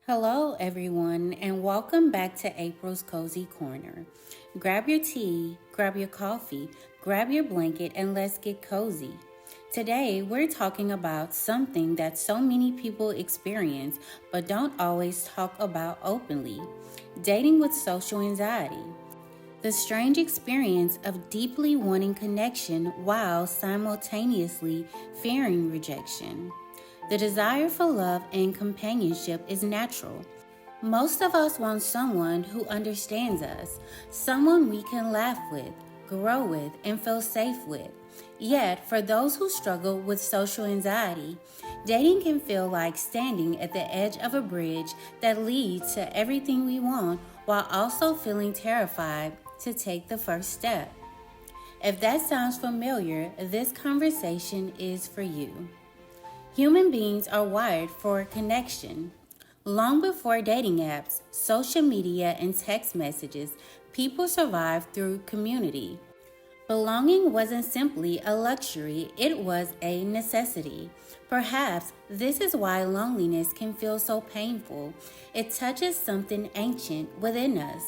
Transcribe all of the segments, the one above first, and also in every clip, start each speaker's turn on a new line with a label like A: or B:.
A: Hello, everyone, and welcome back to April's Cozy Corner. Grab your tea, grab your coffee, grab your blanket, and let's get cozy. Today, we're talking about something that so many people experience but don't always talk about openly: dating with social anxiety. The strange experience of deeply wanting connection while simultaneously fearing rejection. The desire for love and companionship is natural. Most of us want someone who understands us, someone we can laugh with, grow with, and feel safe with. Yet, for those who struggle with social anxiety, dating can feel like standing at the edge of a bridge that leads to everything we want while also feeling terrified to take the first step. If that sounds familiar, this conversation is for you. Human beings are wired for connection. Long before dating apps, social media, and text messages, people survived through community. Belonging wasn't simply a luxury, it was a necessity. Perhaps this is why loneliness can feel so painful. It touches something ancient within us.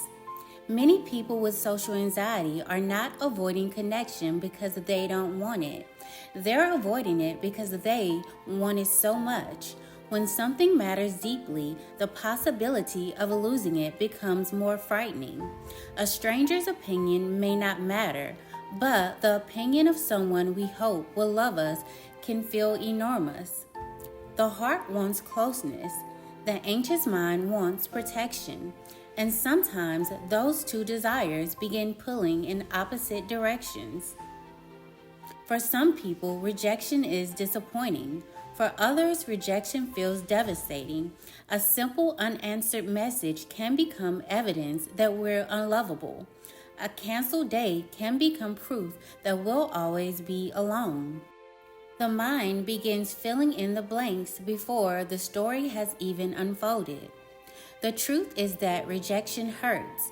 A: Many people with social anxiety are not avoiding connection because they don't want it. They're avoiding it because they want it so much. When something matters deeply, the possibility of losing it becomes more frightening. A stranger's opinion may not matter, but the opinion of someone we hope will love us can feel enormous. The heart wants closeness. The anxious mind wants protection. And sometimes those two desires begin pulling in opposite directions. For some people, rejection is disappointing. For others, rejection feels devastating. A simple unanswered message can become evidence that we're unlovable. A canceled date can become proof that we'll always be alone. The mind begins filling in the blanks before the story has even unfolded. The truth is that rejection hurts,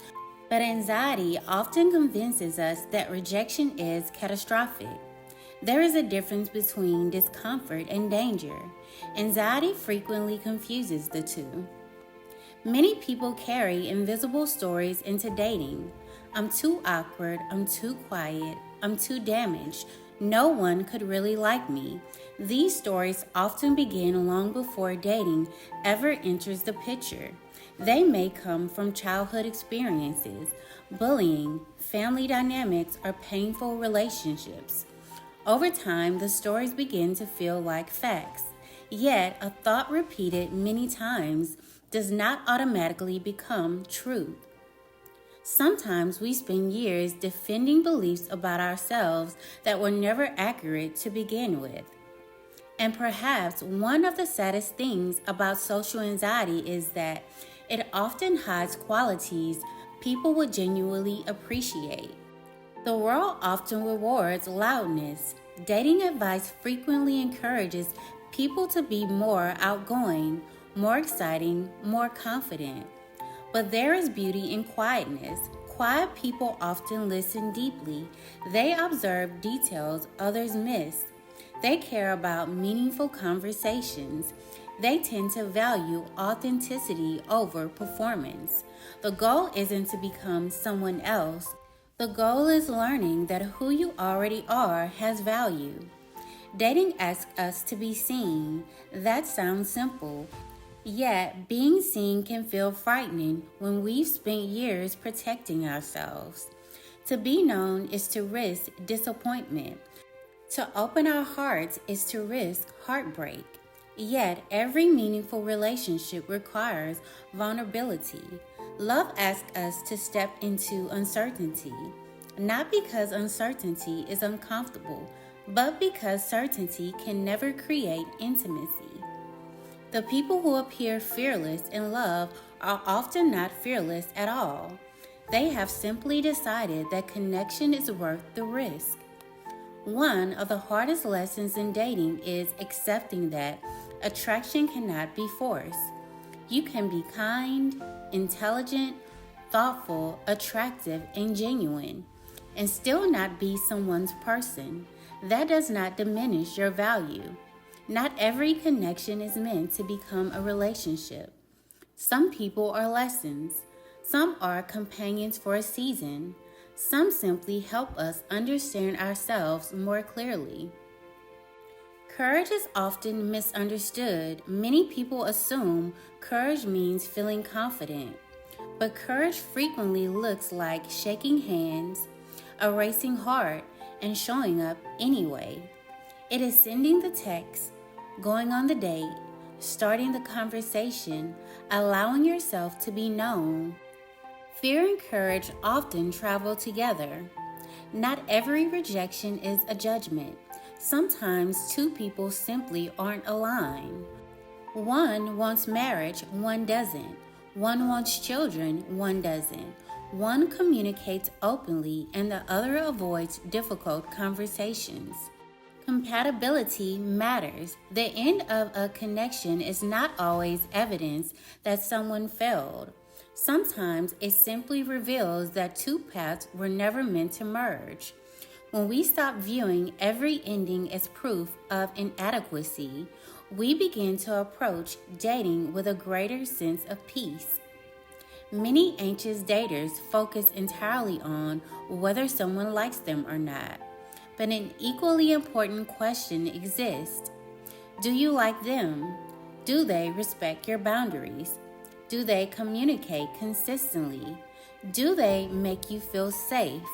A: but anxiety often convinces us that rejection is catastrophic. There is a difference between discomfort and danger. Anxiety frequently confuses the two. Many people carry invisible stories into dating. I'm too awkward, I'm too quiet, I'm too damaged. No one could really like me. These stories often begin long before dating ever enters the picture. They may come from childhood experiences, bullying, family dynamics, or painful relationships. Over time, the stories begin to feel like facts. Yet, a thought repeated many times does not automatically become truth. Sometimes we spend years defending beliefs about ourselves that were never accurate to begin with. And perhaps one of the saddest things about social anxiety is that it often hides qualities people would genuinely appreciate. The world often rewards loudness. Dating advice frequently encourages people to be more outgoing, more exciting, more confident. But there is beauty in quietness. Quiet people often listen deeply. They observe details others miss. They care about meaningful conversations. They tend to value authenticity over performance. The goal isn't to become someone else. The goal is learning that who you already are has value. Dating asks us to be seen. That sounds simple. Yet, being seen can feel frightening when we've spent years protecting ourselves. To be known is to risk disappointment. To open our hearts is to risk heartbreak. Yet, every meaningful relationship requires vulnerability. Love asks us to step into uncertainty, not because uncertainty is uncomfortable, but because certainty can never create intimacy. The people who appear fearless in love are often not fearless at all. They have simply decided that connection is worth the risk. One of the hardest lessons in dating is accepting that attraction cannot be forced. You can be kind, intelligent, thoughtful, attractive, and genuine, and still not be someone's person. That does not diminish your value. Not every connection is meant to become a relationship. Some people are lessons. Some are companions for a season. Some simply help us understand ourselves more clearly. Courage is often misunderstood. Many people assume courage means feeling confident, but courage frequently looks like shaking hands, a racing heart, and showing up anyway. It is sending the text, going on the date, starting the conversation, allowing yourself to be known. Fear and courage often travel together. Not every rejection is a judgment. Sometimes two people simply aren't aligned. One wants marriage, one doesn't. One wants children, one doesn't. One communicates openly and the other avoids difficult conversations. Compatibility matters. The end of a connection is not always evidence that someone failed. Sometimes it simply reveals that two paths were never meant to merge. When we stop viewing every ending as proof of inadequacy, we begin to approach dating with a greater sense of peace. Many anxious daters focus entirely on whether someone likes them or not. But an equally important question exists. Do you like them? Do they respect your boundaries? Do they communicate consistently? Do they make you feel safe?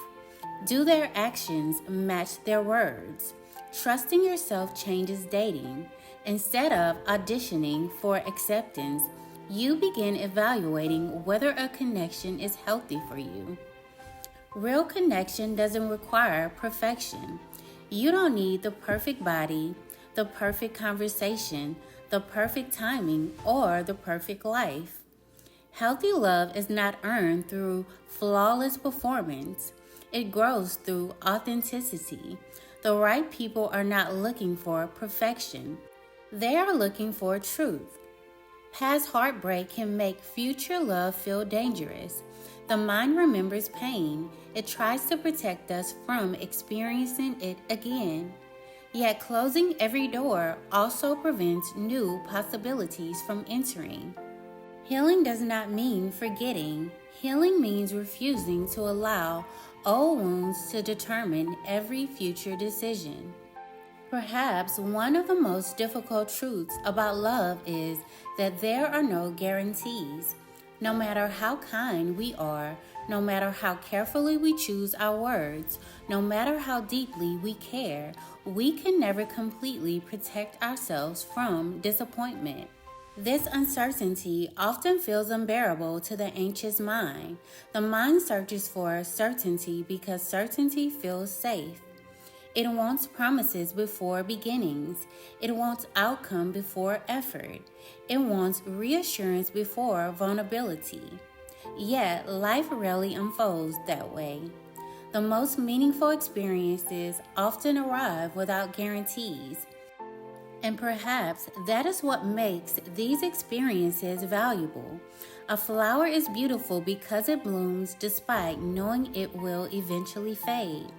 A: Do their actions match their words? Trusting yourself changes dating. Instead of auditioning for acceptance, you begin evaluating whether a connection is healthy for you. Real connection doesn't require perfection. You don't need the perfect body, the perfect conversation, the perfect timing, or the perfect life. Healthy love is not earned through flawless performance. It grows through authenticity. The right people are not looking for perfection. They are looking for truth. Past heartbreak can make future love feel dangerous. The mind remembers pain. It tries to protect us from experiencing it again. Yet closing every door also prevents new possibilities from entering. Healing does not mean forgetting. Healing means refusing to allow old wounds to determine every future decision. Perhaps one of the most difficult truths about love is that there are no guarantees. No matter how kind we are, no matter how carefully we choose our words, no matter how deeply we care, we can never completely protect ourselves from disappointment. This uncertainty often feels unbearable to the anxious mind. The mind searches for certainty because certainty feels safe. It wants promises before beginnings. It wants outcome before effort. It wants reassurance before vulnerability. Yet, life rarely unfolds that way. The most meaningful experiences often arrive without guarantees. And perhaps that is what makes these experiences valuable. A flower is beautiful because it blooms despite knowing it will eventually fade.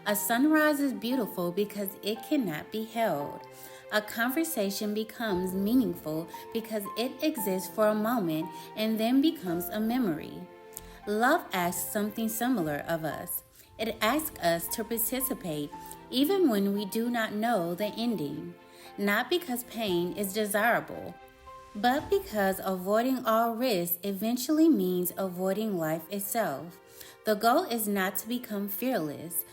A: A sunrise is beautiful because it cannot be held. A conversation becomes meaningful because it exists for a moment and then becomes a memory. Love asks something similar of us. It asks us to participate even when we do not know the ending. Not because pain is desirable, but because avoiding all risk eventually means avoiding life itself. The goal is not to become fearless.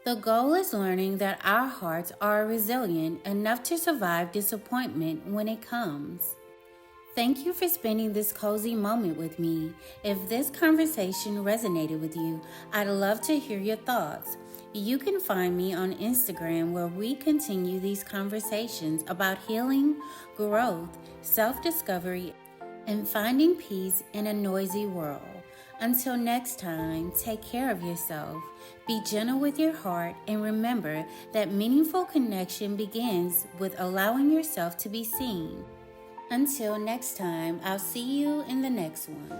A: The goal is learning that our hearts are resilient enough to survive disappointment when it comes. Thank you for spending this cozy moment with me. If this conversation resonated with you, I'd love to hear your thoughts. You can find me on Instagram where we continue these conversations about healing, growth, self-discovery, and finding peace in a noisy world. Until next time, take care of yourself, be gentle with your heart, and remember that meaningful connection begins with allowing yourself to be seen. Until next time, I'll see you in the next one.